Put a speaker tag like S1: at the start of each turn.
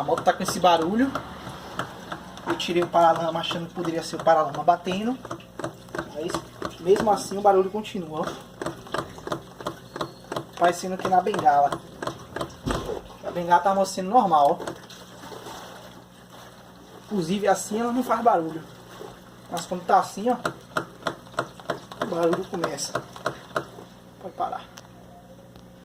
S1: moto tá com esse barulho. Eu tirei o paralama achando que poderia ser o paralama batendo. Mas mesmo assim o barulho continua, ó. Parecendo que na bengala. A bengala tá mostrando normal, ó. Inclusive assim ela não faz barulho. Mas quando tá assim, ó, o barulho começa.